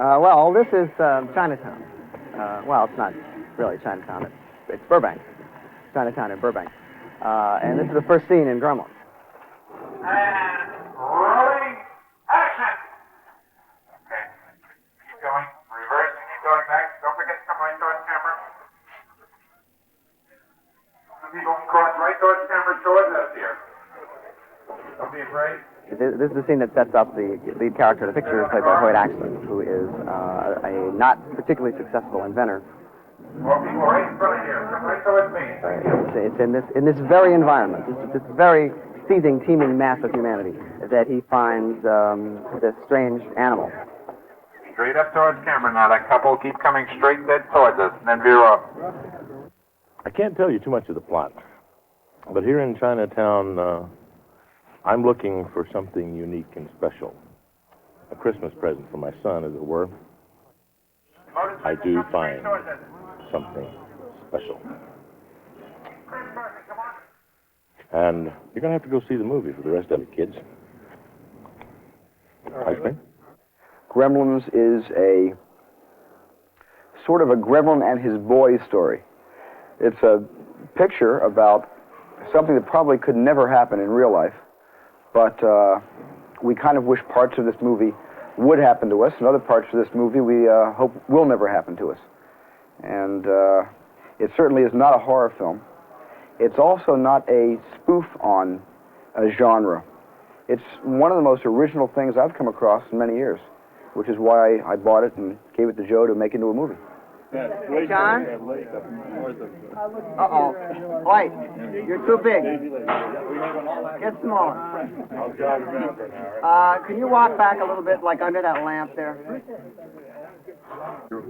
Well, this is Chinatown. Well, it's not really Chinatown. It's Burbank. Chinatown in Burbank. And this is the first scene in Gremlins. And rolling action! Okay. Keep going. Reversing. Keep going back. Don't forget to come right towards camera. People cross right towards camera towards us here. Don't be afraid. This is the scene that sets up the lead character of the picture, played by Hoyt Axton, who is a not particularly successful inventor. More people right in front of you. Come right towards me. It's in this very environment, this very seething, teeming mass of humanity, that he finds this strange animal. Straight up towards camera now. That couple keep coming straight dead towards us, and then veer off. I can't tell you too much of the plot, but here in Chinatown, I'm looking for something unique and special. A Christmas present for my son, as it were. I do find something special. And you're going to have to go see the movie for the rest of it, kids. Axton? Gremlins is a sort of a gremlin and his boys story. It's a picture about something that probably could never happen in real life. But we kind of wish parts of this movie would happen to us, and other parts of this movie we hope will never happen to us. And it certainly is not a horror film. It's also not a spoof on a genre. It's one of the most original things I've come across in many years, which is why I bought it and gave it to Joe to make into a movie. Hey, John? Uh-oh. Hoyt, you're too big. Get smaller. Can you walk back a little bit, like under that lamp there?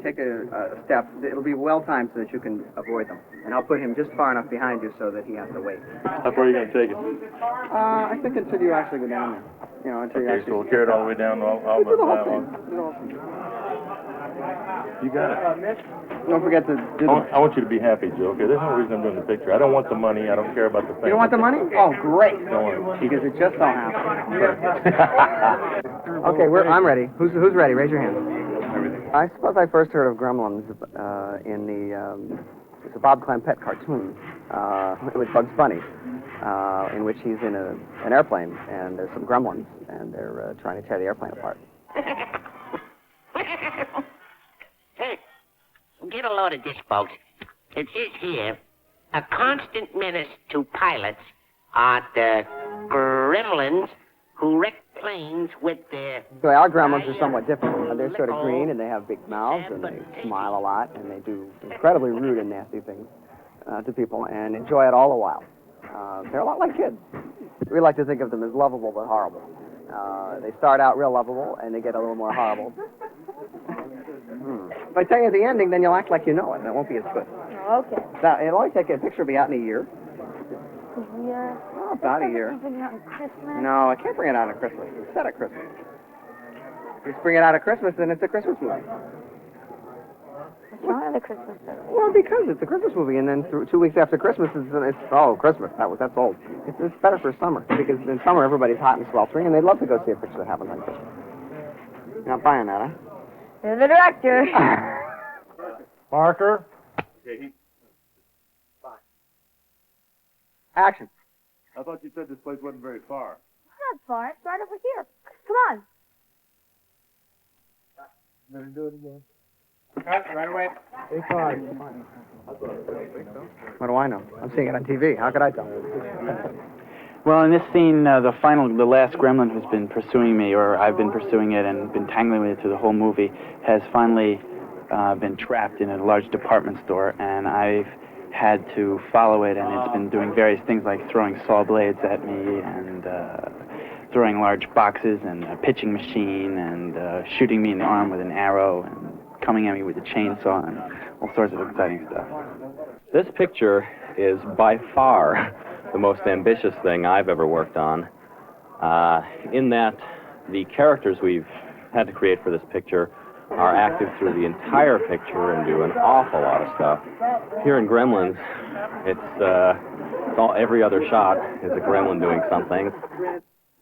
Take a step. It'll be well-timed so that you can avoid them. And I'll put him just far enough behind you so that he has to wait. How far are you going to take it? I think until you actually go down there. You know, until you actually... So we'll carry it all the way down. All do the whole thing. You got it. Don't forget to do I want you to be happy, Joe, okay? There's no reason I'm doing the picture. I don't want the money. I don't care about the thing. You don't want the money? Oh, great. Don't want it. Because it just don't happen. Okay, I'm ready. Who's ready? Raise your hand. I suppose I first heard of Gremlins in it's a Bob Clampett cartoon with Bugs Bunny, in which he's in an airplane, and there's some gremlins, and they're trying to tear the airplane apart. Hey, get a load of this, folks. It says here, a constant menace to pilots are the gremlins who wreck planes with their... So our gremlins are somewhat different. They're sort of green, and they have big mouths, and they smile a lot, and they do incredibly rude and nasty things to people, and enjoy it all the while. They're a lot like kids. We like to think of them as lovable but horrible. They start out real lovable, and they get a little more horrible. If I tell you the ending, then you'll act like you know it, and it won't be as good. Okay. Now, it'll only take a picture will be out in a year. Yeah. Oh, about a year. Bring it out on Christmas. No, I can't bring it out at Christmas. It's set at Christmas. If you bring it out at Christmas, then it's a Christmas movie. What's wrong with the Christmas movie? Well, because it's a Christmas movie, and then 2 weeks after Christmas, it's Christmas. That's old. It's better for summer, because in summer everybody's hot and sweltering, and they'd love to go see a picture that happens on Christmas. You're not buying that, huh? You're the director. Parker? Action. I thought you said this place wasn't very far. Not far. It's right over here. Come on. Let me do it again. Cut right away. It's fine. What do I know? I'm seeing it on TV. How could I tell? Well, in this scene, the last gremlin who's been pursuing me, or I've been pursuing it and been tangling with it through the whole movie, has finally been trapped in a large department store, and I've had to follow it, and it's been doing various things like throwing saw blades at me and throwing large boxes and a pitching machine and shooting me in the arm with an arrow and coming at me with a chainsaw and all sorts of exciting stuff. This picture is by far the most ambitious thing I've ever worked on, in that the characters we've had to create for this picture are active through the entire picture and do an awful lot of stuff. Here in Gremlins, it's all, every other shot is a gremlin doing something.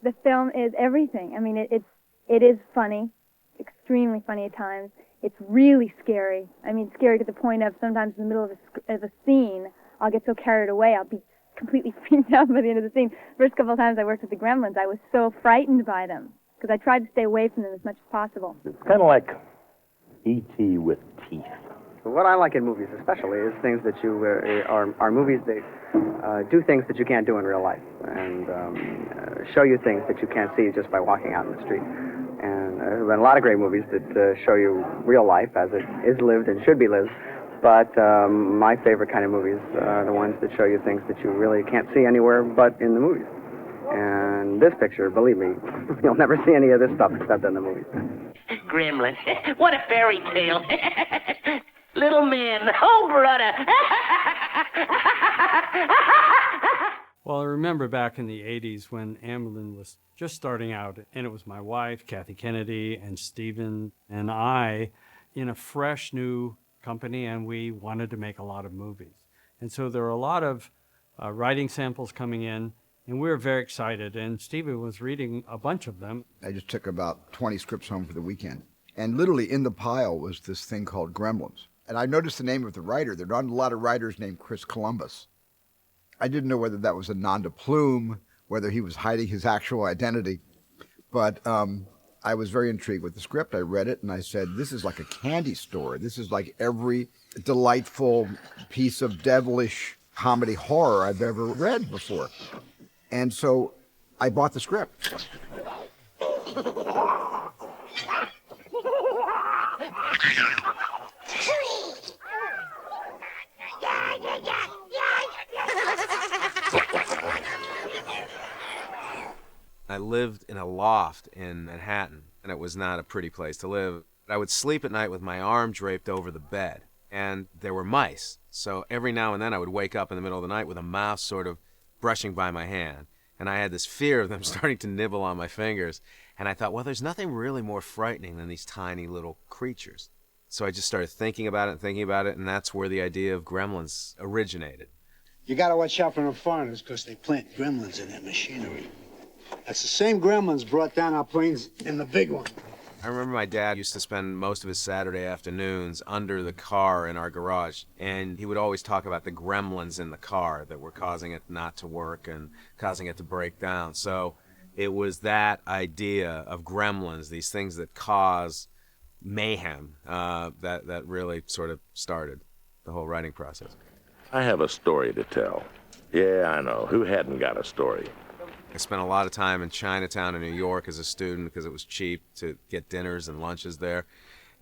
The film is everything. I mean, it is funny, extremely funny at times. It's really scary. I mean, scary to the point of sometimes in the middle of a scene, I'll get so carried away, I'll be completely freaked out by the end of the scene. First couple of times I worked with the Gremlins, I was so frightened by them because I tried to stay away from them as much as possible. It's kind of like E.T. with teeth. What I like in movies especially is things that you are movies that do things that you can't do in real life and show you things that you can't see just by walking out in the street. And there have been a lot of great movies that show you real life as it is lived and should be lived. But my favorite kind of movies are the ones that show you things that you really can't see anywhere but in the movies. And this picture, believe me, you'll never see any of this stuff except in the movies. Gremlins. What a fairy tale. Little man. Oh, brother. Well, I remember back in the 80s when Amblin was just starting out, and it was my wife, Kathy Kennedy, and Stephen, and I in a fresh new company, and we wanted to make a lot of movies. And so there were a lot of writing samples coming in, and we were very excited, and Stephen was reading a bunch of them. I just took about 20 scripts home for the weekend. And literally in the pile was this thing called Gremlins. And I noticed the name of the writer. There are not a lot of writers named Chris Columbus. I didn't know whether that was a nom de plume, whether he was hiding his actual identity. But I was very intrigued with the script. I read it and I said, this is like a candy store. This is like every delightful piece of devilish comedy horror I've ever read before. And so I bought the script. I lived in a loft in Manhattan, and it was not a pretty place to live. I would sleep at night with my arm draped over the bed, and there were mice. So every now and then I would wake up in the middle of the night with a mouse sort of brushing by my hand, and I had this fear of them starting to nibble on my fingers. And I thought, well, there's nothing really more frightening than these tiny little creatures. So I just started thinking about it, and that's where the idea of Gremlins originated. You gotta watch out for the foreigners because they plant gremlins in their machinery. That's the same gremlins brought down our planes in the big one. I remember my dad used to spend most of his Saturday afternoons under the car in our garage, and he would always talk about the gremlins in the car that were causing it not to work and causing it to break down. So it was that idea of gremlins, these things that cause mayhem, that really sort of started the whole writing process. I have a story to tell. Yeah, I know. Who hadn't got a story? I spent a lot of time in Chinatown in New York as a student because it was cheap to get dinners and lunches there.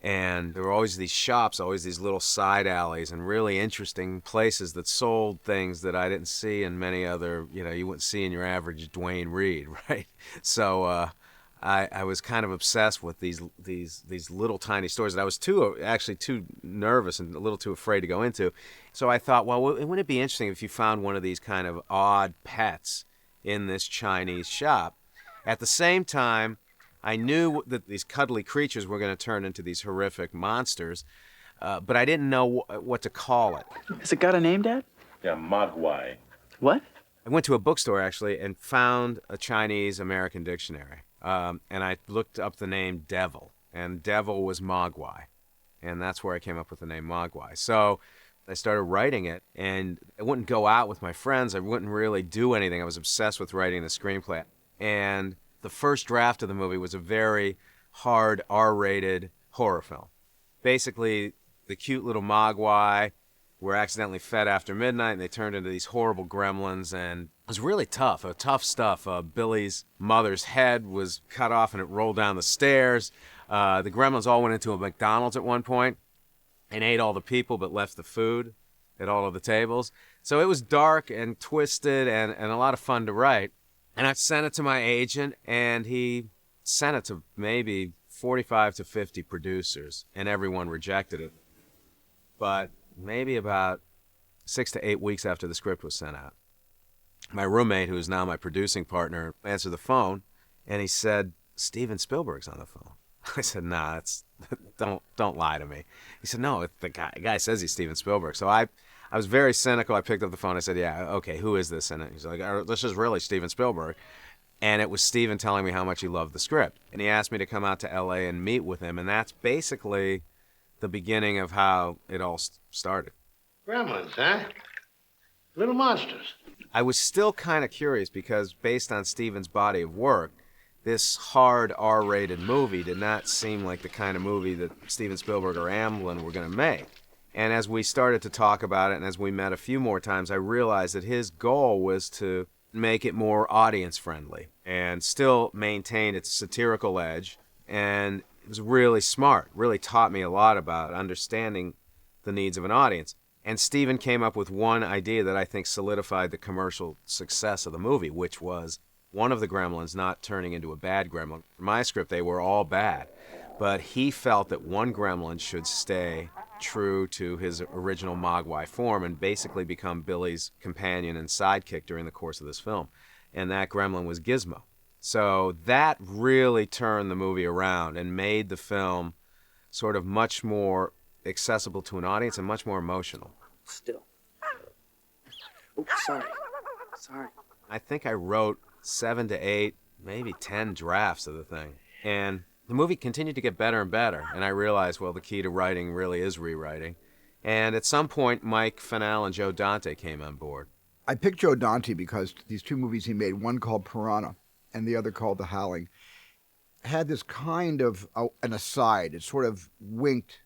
And there were always these shops, always these little side alleys and really interesting places that sold things that I didn't see in many other, you wouldn't see in your average Duane Reade, right? So I was kind of obsessed with these little tiny stores that I was too nervous and a little too afraid to go into. So I thought, well, wouldn't it be interesting if you found one of these kind of odd pets in this Chinese shop? At the same time, I knew that these cuddly creatures were going to turn into these horrific monsters, but I didn't know what to call it. Has it got a name, Dad? Yeah, Mogwai. What? I went to a bookstore, actually, and found a Chinese-American dictionary. And I looked up the name Devil, and Devil was Mogwai. And that's where I came up with the name Mogwai. So I started writing it, and I wouldn't go out with my friends. I wouldn't really do anything. I was obsessed with writing the screenplay. And the first draft of the movie was a very hard R-rated horror film. Basically, the cute little Mogwai were accidentally fed after midnight, and they turned into these horrible gremlins, and it was really tough stuff. Billy's mother's head was cut off, and it rolled down the stairs. The gremlins all went into a McDonald's at one point and ate all the people but left the food at all of the tables. So it was dark and twisted and a lot of fun to write. And I sent it to my agent, and he sent it to maybe 45 to 50 producers, and everyone rejected it. But maybe about 6 to 8 weeks after the script was sent out, my roommate, who is now my producing partner, answered the phone, and he said, "Steven Spielberg's on the phone." I said, "Nah, don't lie to me." He said, "No, the guy says he's Steven Spielberg." So I was very cynical. I picked up the phone. I said, "Yeah, okay, who is this?" And he's like, "This is really Steven Spielberg." And it was Steven telling me how much he loved the script. And he asked me to come out to L.A. and meet with him, and that's basically the beginning of how it all started. Gremlins, huh? Little monsters. I was still kind of curious because based on Steven's body of work, this hard R-rated movie did not seem like the kind of movie that Steven Spielberg or Amblin were going to make. And as we started to talk about it and as we met a few more times, I realized that his goal was to make it more audience-friendly and still maintain its satirical edge. And it was really smart, really taught me a lot about understanding the needs of an audience. And Steven came up with one idea that I think solidified the commercial success of the movie, which was one of the gremlins not turning into a bad gremlin. In my script, they were all bad. But he felt that one gremlin should stay true to his original Mogwai form and basically become Billy's companion and sidekick during the course of this film. And that gremlin was Gizmo. So that really turned the movie around and made the film sort of much more accessible to an audience and much more emotional. Still. Oops, sorry. Sorry. I think I wrote 7 to 8, maybe 10 drafts of the thing. And the movie continued to get better and better. And I realized, well, the key to writing really is rewriting. And at some point, Mike Fennell and Joe Dante came on board. I picked Joe Dante because these two movies he made, one called Piranha and the other called The Howling, had this kind of an aside. It sort of winked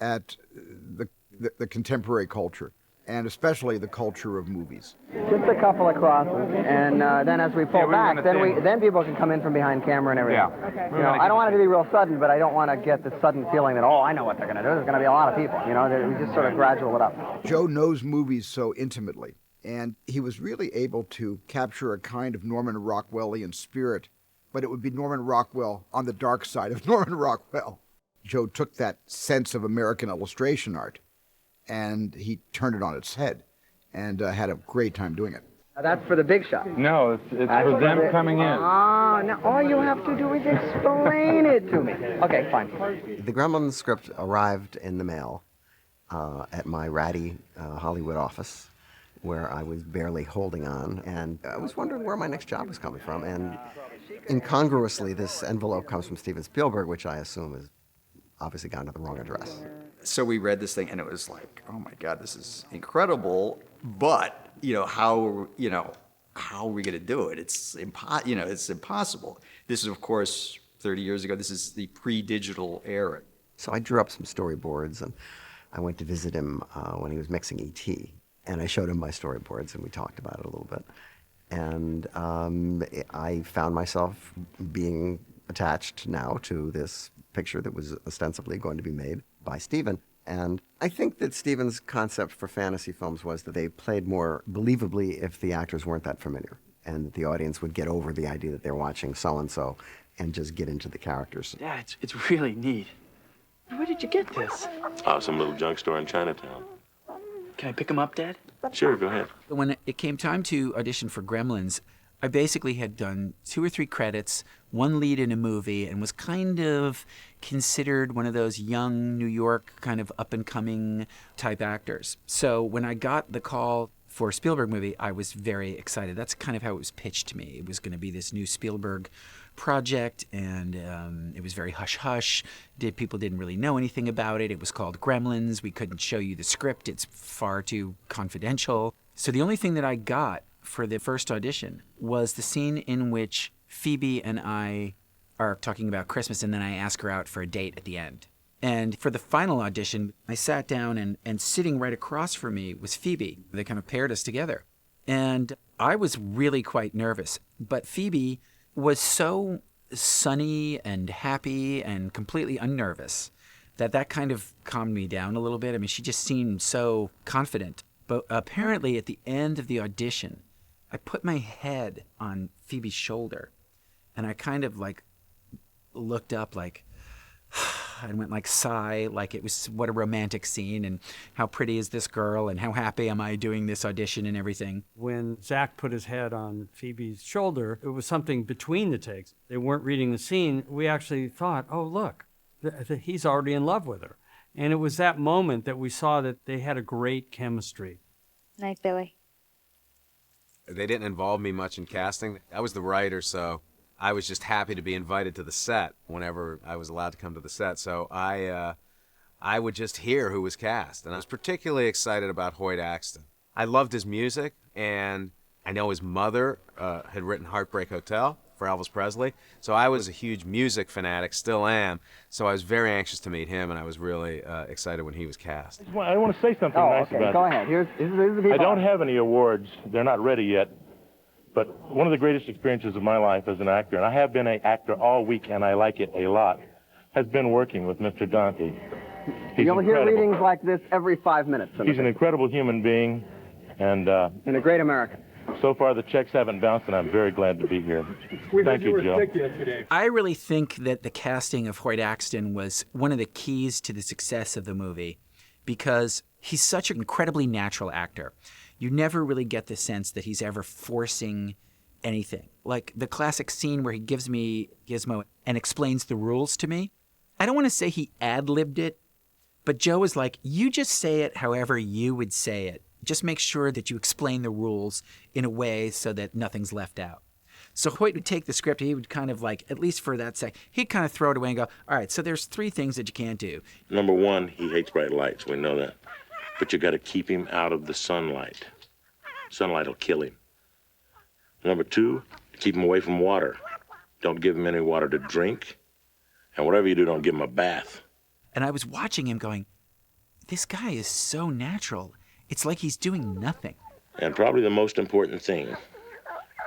at the contemporary culture, and especially the culture of movies. Just a couple of crosses, and then as we pull back, then people can come in from behind camera and everything. Yeah. Okay. You know, I don't want it to be real sudden, but I don't want to get the sudden feeling that, oh, I know what they're going to do. There's going to be a lot of people. You know, we just sort of gradual it up. Joe knows movies so intimately, and he was really able to capture a kind of Norman Rockwellian spirit, but it would be Norman Rockwell on the dark side of Norman Rockwell. Joe took that sense of American illustration art and he turned it on its head and had a great time doing it. Now that's for the big shot. No, it's for them coming in. Ah, now all you have to do is explain it to me. Okay, fine. The Gremlins script arrived in the mail at my ratty Hollywood office, where I was barely holding on, and I was wondering where my next job was coming from. And incongruously, this envelope comes from Steven Spielberg, which I assume is obviously gone to the wrong address. So we read this thing, and it was like, oh my God, this is incredible. But how are we going to do it? It's impossible. This is, of course, 30 years ago. This is the pre-digital era. So I drew up some storyboards, and I went to visit him when he was mixing E.T., and I showed him my storyboards, and we talked about it a little bit. And I found myself being attached now to this picture that was ostensibly going to be made by Steven. And I think that Steven's concept for fantasy films was that they played more believably if the actors weren't that familiar, and that the audience would get over the idea that they're watching so-and-so and just get into the characters. Yeah, it's really neat. Where did you get this? Some little junk store in Chinatown. Can I pick him up, Dad? Sure, go ahead. When it came time to audition for Gremlins, I basically had done 2 or 3 credits, one lead in a movie, and was kind of considered one of those young New York kind of up-and-coming type actors. So when I got the call for a Spielberg movie, I was very excited. That's kind of how it was pitched to me. It was going to be this new Spielberg project, and it was very hush-hush. People didn't really know anything about it. It was called Gremlins. We couldn't show you the script. It's far too confidential. So the only thing that I got for the first audition was the scene in which Phoebe and I are talking about Christmas, and then I ask her out for a date at the end. And for the final audition, I sat down, and sitting right across from me was Phoebe. They kind of paired us together. And I was really quite nervous. But Phoebe was so sunny and happy and completely unnervous that kind of calmed me down a little bit. I mean, she just seemed so confident. But apparently at the end of the audition, I put my head on Phoebe's shoulder, and I kind of like looked up like, and went like sigh, like it was what a romantic scene, and how pretty is this girl, and how happy am I doing this audition and everything. When Zach put his head on Phoebe's shoulder, it was something between the takes. They weren't reading the scene. We actually thought, oh, look, he's already in love with her. And it was that moment that we saw that they had a great chemistry. Night, Billy. They didn't involve me much in casting. I was the writer, so I was just happy to be invited to the set whenever I was allowed to come to the set. So I would just hear who was cast, and I was particularly excited about Hoyt Axton. I loved his music, and I know his mother had written Heartbreak Hotel for Elvis Presley, so I was a huge music fanatic, still am, so I was very anxious to meet him, and I was really excited when he was cast. I want to say something nice okay. about Go it. ahead. Here's the people. I don't have any awards. They're not ready yet. But one of the greatest experiences of my life as an actor, and I have been an actor all week, and I like it a lot, has been working with Mr. Dante. You'll hear readings like this every 5 minutes. He's an incredible human being, and a great American. So far, the checks haven't bounced, and I'm very glad to be here. Thank you, Joe. I really think that the casting of Hoyt Axton was one of the keys to the success of the movie because he's such an incredibly natural actor. You never really get the sense that he's ever forcing anything. Like the classic scene where he gives me Gizmo and explains the rules to me. I don't want to say he ad-libbed it, but Joe was like, you just say it however you would say it. Just make sure that you explain the rules in a way so that nothing's left out. So Hoyt would take the script, he would kind of like, at least for that sec, he'd kind of throw it away and go, all right, so there's 3 things that you can't do. Number 1, he hates bright lights. We know that. But you got to keep him out of the sunlight. Sunlight will kill him. Number 2, keep him away from water. Don't give him any water to drink. And whatever you do, don't give him a bath. And I was watching him going, this guy is so natural. It's like he's doing nothing. And probably the most important thing,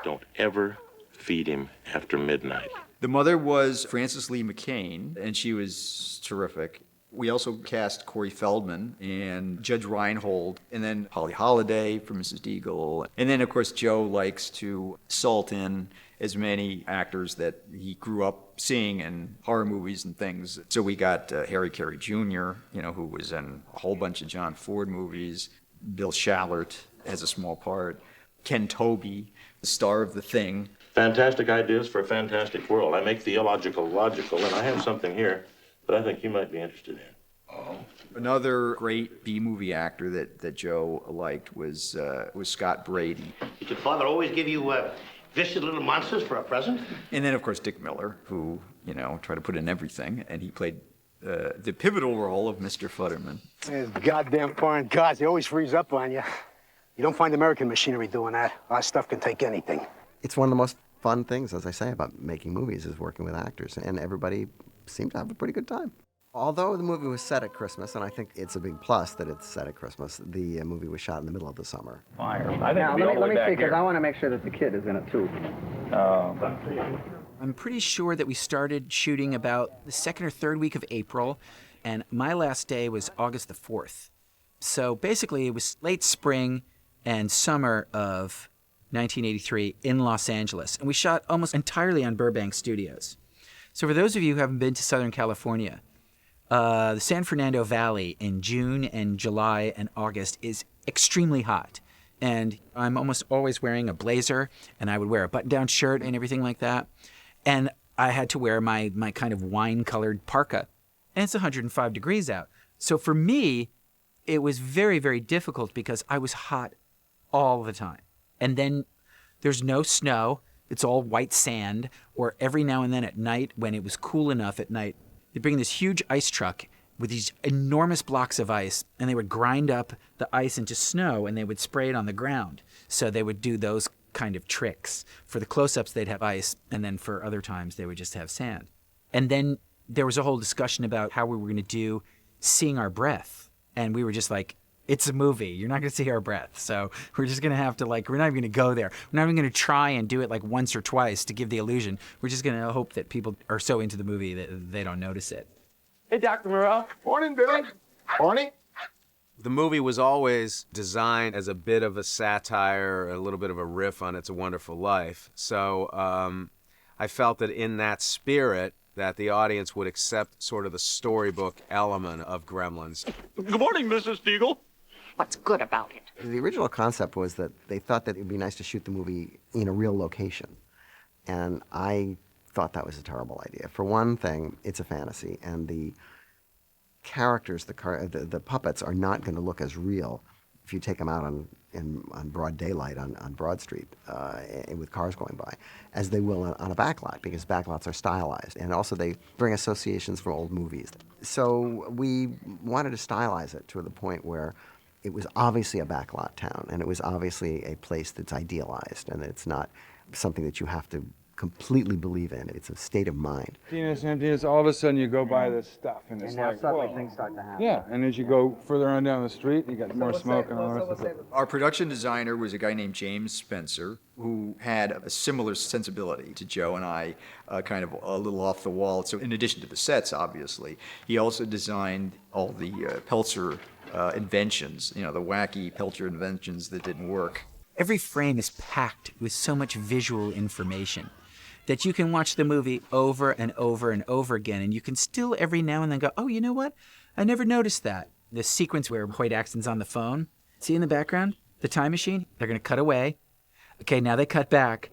don't ever feed him after midnight. The mother was Frances Lee McCain, and she was terrific. We also cast Corey Feldman and Judge Reinhold, and then Holly Holiday for Mrs. Deagle. And then, of course, Joe likes to salt in as many actors that he grew up seeing in horror movies and things. So we got Harry Carey Jr., who was in a whole bunch of John Ford movies. Bill Shallert has a small part. Ken Tobey, the star of The Thing. Fantastic ideas for a fantastic world. I make the illogical logical, and I have something here that I think you might be interested in. Another great B-movie actor that Joe liked was Scott Brady. Did your father always give you vicious little monsters for a present? And then, of course, Dick Miller, who, tried to put in everything, and he played the pivotal role of Mr. Futterman. These goddamn foreign cars, they always freeze up on you. You don't find American machinery doing that. Our stuff can take anything. It's one of the most fun things, as I say, about making movies is working with actors, and everybody seemed to have a pretty good time. Although the movie was set at Christmas, and I think it's a big plus that it's set at Christmas, the movie was shot in the middle of the summer. Fire. Now, let me see, because I want to make sure that the kid is in it, too. I'm pretty sure that we started shooting about the 2nd or 3rd week of April, and my last day was August the 4th. So basically, it was late spring and summer of 1983 in Los Angeles, and we shot almost entirely on Burbank Studios. So for those of you who haven't been to Southern California, the San Fernando Valley in June and July and August is extremely hot. And I'm almost always wearing a blazer, and I would wear a button-down shirt and everything like that. And I had to wear my kind of wine-colored parka. And it's 105 degrees out. So for me, it was very, very difficult because I was hot all the time. And then there's no snow. It's all white sand. Or every now and then at night, when it was cool enough at night, they'd bring this huge ice truck with these enormous blocks of ice, and they would grind up the ice into snow, and they would spray it on the ground. So they would do those kind of tricks. For the close-ups, they'd have ice, and then for other times, they would just have sand. And then there was a whole discussion about how we were going to do seeing our breath. And we were just like, it's a movie. You're not going to see our breath. So we're just going to have to, we're not even going to go there. We're not even going to try and do it once or twice to give the illusion. We're just going to hope that people are so into the movie that they don't notice it. Hey, Dr. Morrell. Morning, Billy. Morning. The movie was always designed as a bit of a satire, a little bit of a riff on It's a Wonderful Life. So I felt that in that spirit, that the audience would accept sort of the storybook element of Gremlins. Good morning, Mrs. Deagle. What's good about it? The original concept was that they thought that it would be nice to shoot the movie in a real location. And I thought that was a terrible idea. For one thing, it's a fantasy, and the characters, the puppets, are not going to look as real if you take them out on broad daylight on Broad Street and with cars going by, as they will on a backlot, because backlots are stylized. And also they bring associations from old movies. So we wanted to stylize it to the point where it was obviously a backlot town, and it was obviously a place that's idealized, and it's not something that you have to completely believe in. It's a state of mind. Emptiness, all of a sudden you go by this stuff, and it's And now like, suddenly whoa. things start to happen. Yeah, and as you go further on down the street, you got more smoke and all the rest of it. Our production designer was a guy named James Spencer, who had a similar sensibility to Joe and I, kind of a little off the wall. So in addition to the sets, obviously, he also designed all the Peltzer inventions, the wacky Peltzer inventions that didn't work. Every frame is packed with so much visual information that you can watch the movie over and over and over again, and you can still every now and then go, oh, you know what? I never noticed that. The sequence where Hoyt Axton's on the phone, see in the background? The time machine? They're going to cut away. Okay, now they cut back.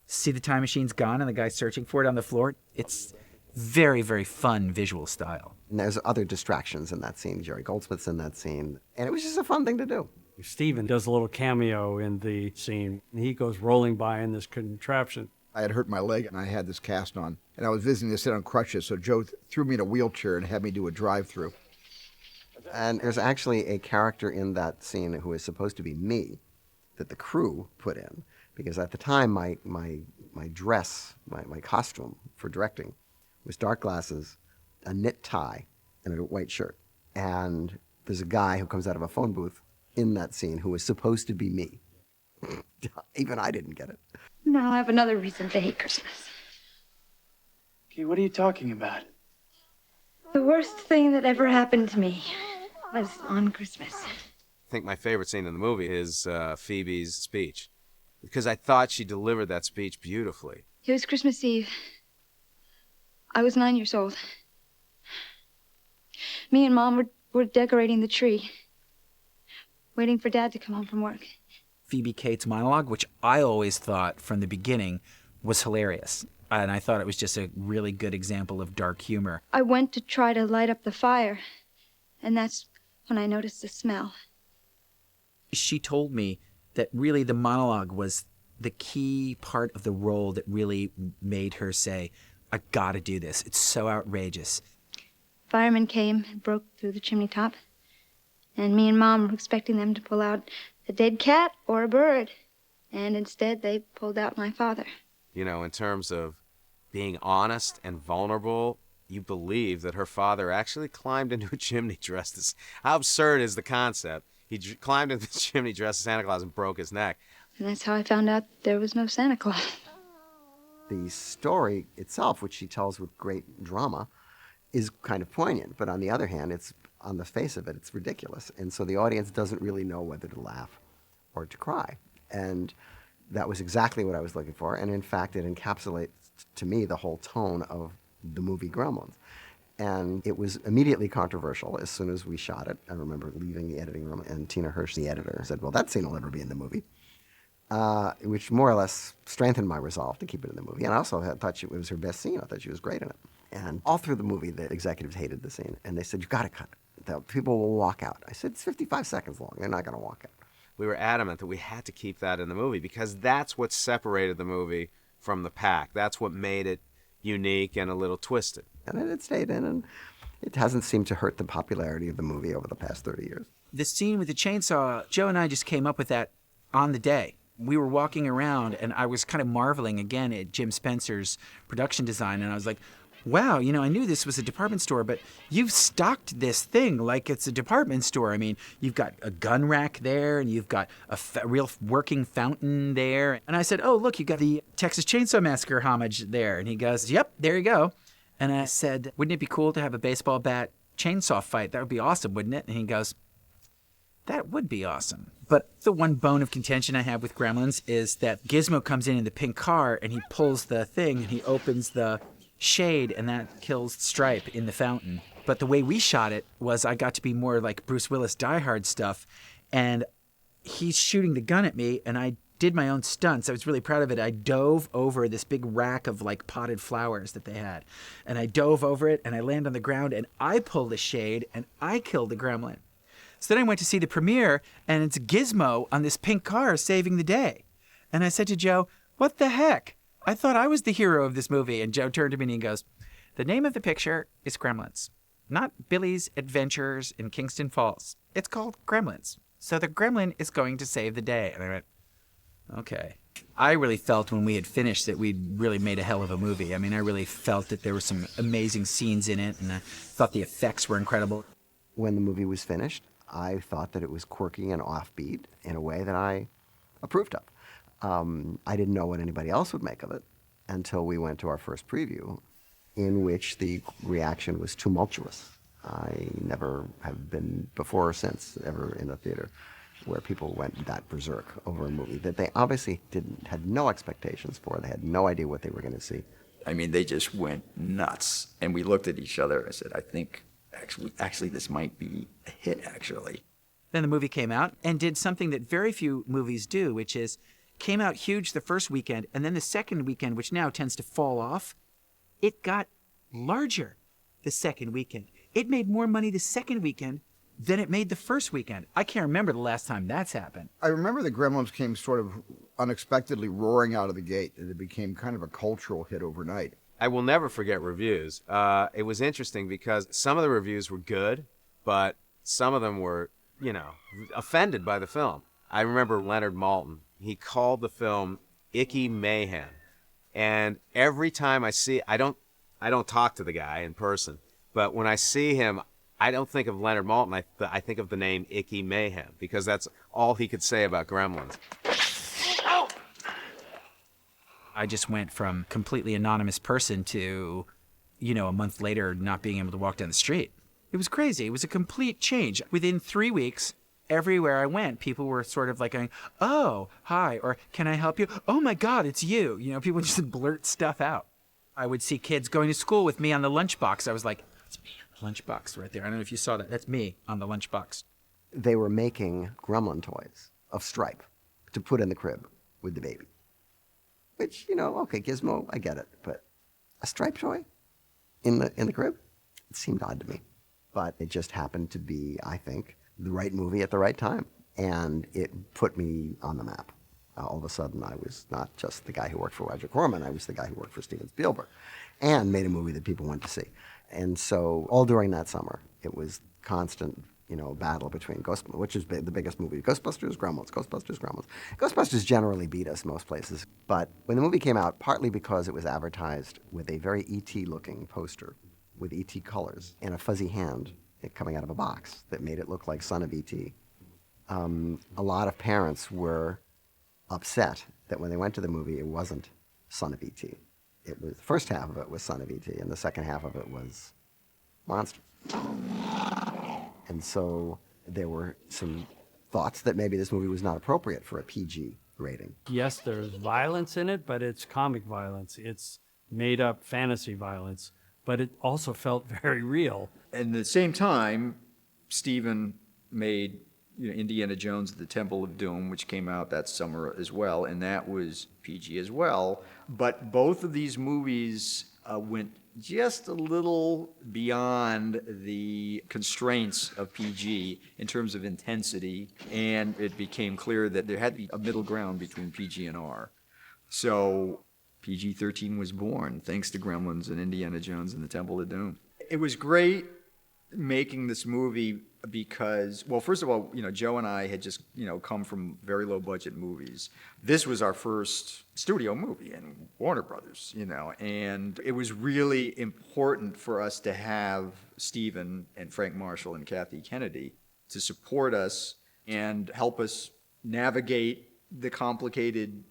See the time machine's gone and the guy's searching for it on the floor? It's very, very fun visual style. And there's other distractions in that scene. Jerry Goldsmith's in that scene, and it was just a fun thing to do. Stephen does a little cameo in the scene. He goes rolling by in this contraption. I had hurt my leg, and I had this cast on. And I was visiting to sit on crutches, so Joe threw me in a wheelchair and had me do a drive-through. And there's actually a character in that scene who is supposed to be me that the crew put in. Because at the time, my dress, my costume for directing was dark glasses, a knit tie, and a white shirt. And there's a guy who comes out of a phone booth in that scene who was supposed to be me. Even I didn't get it. Now I have another reason to hate Christmas. Okay, what are you talking about? The worst thing that ever happened to me was on Christmas. I think my favorite scene in the movie is Phoebe's speech, because I thought she delivered that speech beautifully. It was Christmas Eve. I was 9 years old. Me and Mom were decorating the tree, waiting for Dad to come home from work. Phoebe Cates' monologue, which I always thought from the beginning was hilarious. And I thought it was just a really good example of dark humor. I went to try to light up the fire, and that's when I noticed the smell. She told me that really the monologue was the key part of the role that really made her say, I gotta do this. It's so outrageous. Firemen came and broke through the chimney top, and me and Mom were expecting them to pull out a dead cat or a bird, and instead they pulled out my father. In terms of being honest and vulnerable, you believe that her father actually climbed into a chimney dressed as... How absurd is the concept? He climbed into the chimney dressed as Santa Claus and broke his neck. And that's how I found out there was no Santa Claus. The story itself, which she tells with great drama, is kind of poignant. But on the other hand, it's on the face of it, it's ridiculous. And so the audience doesn't really know whether to laugh or to cry. And that was exactly what I was looking for. And in fact, it encapsulates to me the whole tone of the movie Gremlins. And it was immediately controversial as soon as we shot it. I remember leaving the editing room, and Tina Hirsch, the editor, said, well, that scene will never be in the movie. Which more or less strengthened my resolve to keep it in the movie. And I also thought it was her best scene. I thought she was great in it. And all through the movie, the executives hated the scene. And they said, you've got to cut it. The people will walk out. I said, it's 55 seconds long. They're not going to walk out. We were adamant that we had to keep that in the movie because that's what separated the movie from the pack. That's what made it unique and a little twisted. And it stayed in, and it hasn't seemed to hurt the popularity of the movie over the past 30 years. The scene with the chainsaw, Joe and I just came up with that on the day. We were walking around, and I was kind of marveling again at Jim Spencer's production design, and I was like, wow, I knew this was a department store, but you've stocked this thing like it's a department store. I mean, you've got a gun rack there, and you've got a real working fountain there. And I said, oh, look, you got the Texas Chainsaw Massacre homage there. And he goes, yep, there you go. And I said, wouldn't it be cool to have a baseball bat chainsaw fight? That would be awesome, wouldn't it? And he goes, that would be awesome. But the one bone of contention I have with Gremlins is that Gizmo comes in the pink car, and he pulls the thing, and he opens the shade, and that kills Stripe in the fountain. But the way we shot it was I got to be more like Bruce Willis Die Hard stuff, and he's shooting the gun at me, and I did my own stunts. I was really proud of it. I dove over this big rack of like potted flowers that they had, and I dove over it, and I land on the ground, and I pull the shade, and I kill the gremlin. So then I went to see the premiere, and it's Gizmo on this pink car saving the day. And I said to Joe, what the heck? I thought I was the hero of this movie. And Joe turned to me and he goes, the name of the picture is Gremlins, not Billy's Adventures in Kingston Falls. It's called Gremlins. So the gremlin is going to save the day. And I went, okay. I really felt when we had finished that we'd really made a hell of a movie. I mean, I really felt that there were some amazing scenes in it, and I thought the effects were incredible. When the movie was finished, I thought that it was quirky and offbeat in a way that I approved of. I didn't know what anybody else would make of it until we went to our first preview, in which the reaction was tumultuous. I never have been before or since ever in a theater where people went that berserk over a movie that they obviously had no expectations for. They had no idea what they were going to see. I mean, they just went nuts. And we looked at each other. I said, I think actually this might be a hit, actually. Then the movie came out and did something that very few movies do, which is came out huge the first weekend, and then the second weekend, which now tends to fall off, it got larger the second weekend. It made more money the second weekend than it made the first weekend. I can't remember the last time that's happened. I remember the Gremlins came sort of unexpectedly roaring out of the gate, and it became kind of a cultural hit overnight. I will never forget reviews. It was interesting because some of the reviews were good, but some of them were, offended by the film. I remember Leonard Maltin. He called the film icky mayhem. And every time I don't talk to the guy in person, but when I see him, I don't think of Leonard Maltin. I think of the name Icky Mayhem because that's all he could say about Gremlins. I just went from completely anonymous person to, a month later not being able to walk down the street. It was crazy. It was a complete change. Within 3 weeks, everywhere I went, people were sort of like going, oh, hi, or can I help you? Oh my God, it's you. People just blurt stuff out. I would see kids going to school with me on the lunchbox. I was like, it's me on the lunchbox right there. I don't know if you saw that. That's me on the lunchbox. They were making Gremlin toys of stripe to put in the crib with the baby. Which, okay, Gizmo, I get it. But a stripe toy in the crib? It seemed odd to me. But it just happened to be, I think, the right movie at the right time. And it put me on the map. All of a sudden, I was not just the guy who worked for Roger Corman, I was the guy who worked for Steven Spielberg and made a movie that people went to see. And so all during that summer, it was constant, battle between Ghostbusters, which is the biggest movie. Ghostbusters, Gremlins, Ghostbusters, Gremlins. Ghostbusters generally beat us most places. But when the movie came out, partly because it was advertised with a very E.T.-looking poster with E.T. colors and a fuzzy hand coming out of a box that made it look like Son of E.T., a lot of parents were upset that when they went to the movie, it wasn't Son of E.T. It was the first half of it was Son of E.T. and the second half of it was Monster. And so there were some thoughts that maybe this movie was not appropriate for a PG rating. Yes, there's violence in it, but it's comic violence. It's made-up fantasy violence, but it also felt very real. And at the same time, Steven made Indiana Jones at the Temple of Doom, which came out that summer as well, and that was PG as well. But both of these movies went just a little beyond the constraints of PG in terms of intensity, and it became clear that there had to be a middle ground between PG and R. So PG-13 was born, thanks to Gremlins and Indiana Jones and the Temple of Doom. It was great making this movie because, well, first of all, Joe and I had just, come from very low budget movies. This was our first studio movie in Warner Brothers, and it was really important for us to have Steven and Frank Marshall and Kathy Kennedy to support us and help us navigate the complicated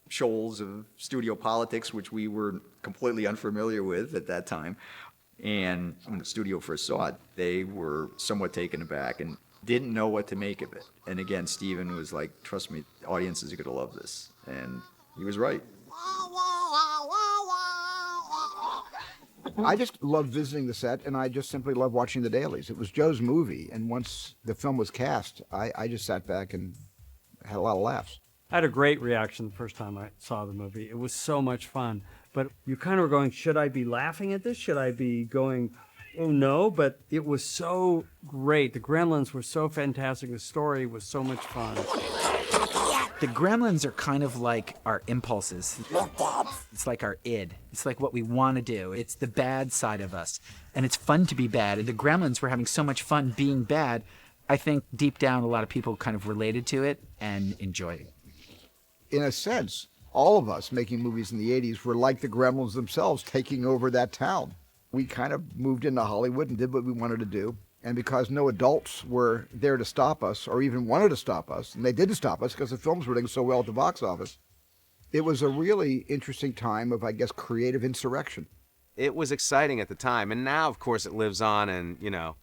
shoals of studio politics, which we were completely unfamiliar with at that time. And when the studio first saw it, they were somewhat taken aback and didn't know what to make of it. And again, Steven was like, trust me, audiences are going to love this. And he was right. I just loved visiting the set, and I just simply loved watching the dailies. It was Joe's movie, and once the film was cast, I just sat back and had a lot of laughs. I had a great reaction the first time I saw the movie. It was so much fun. But you kind of were going, should I be laughing at this? Should I be going, Oh, no, but it was so great. The Gremlins were so fantastic. The story was so much fun. The Gremlins are kind of like our impulses. It's like our id. It's like what we want to do. It's the bad side of us. And it's fun to be bad. And the Gremlins were having so much fun being bad. I think deep down a lot of people kind of related to it and enjoyed it. In a sense, all of us making movies in the 80s were like the Gremlins themselves taking over that town. We kind of moved into Hollywood and did what we wanted to do. And because no adults were there to stop us or even wanted to stop us, and they didn't stop us because the films were doing so well at the box office, it was a really interesting time of, I guess, creative insurrection. It was exciting at the time, and now, of course, it lives on, and, you know,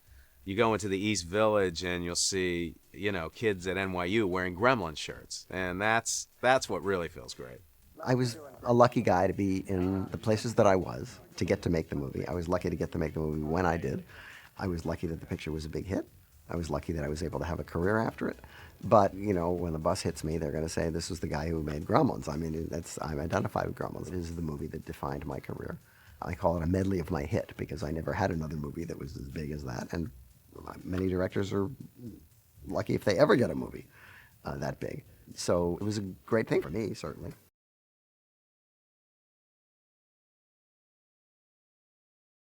you go into the East Village and you'll see, you know, kids at NYU wearing Gremlin shirts, and that's what really feels great. I was a lucky guy to be in the places that I was, to get to make the movie. I was lucky to get to make the movie when I did. I was lucky that the picture was a big hit. I was lucky that I was able to have a career after it. But, you know, when the bus hits me, they're going to say, this was the guy who made Gremlins. I mean, I'm identified with Gremlins. It is the movie that defined my career. I call it a medley of my hit because I never had another movie that was as big as that. And many directors are lucky if they ever get a movie that big. So it was a great thing for me, certainly.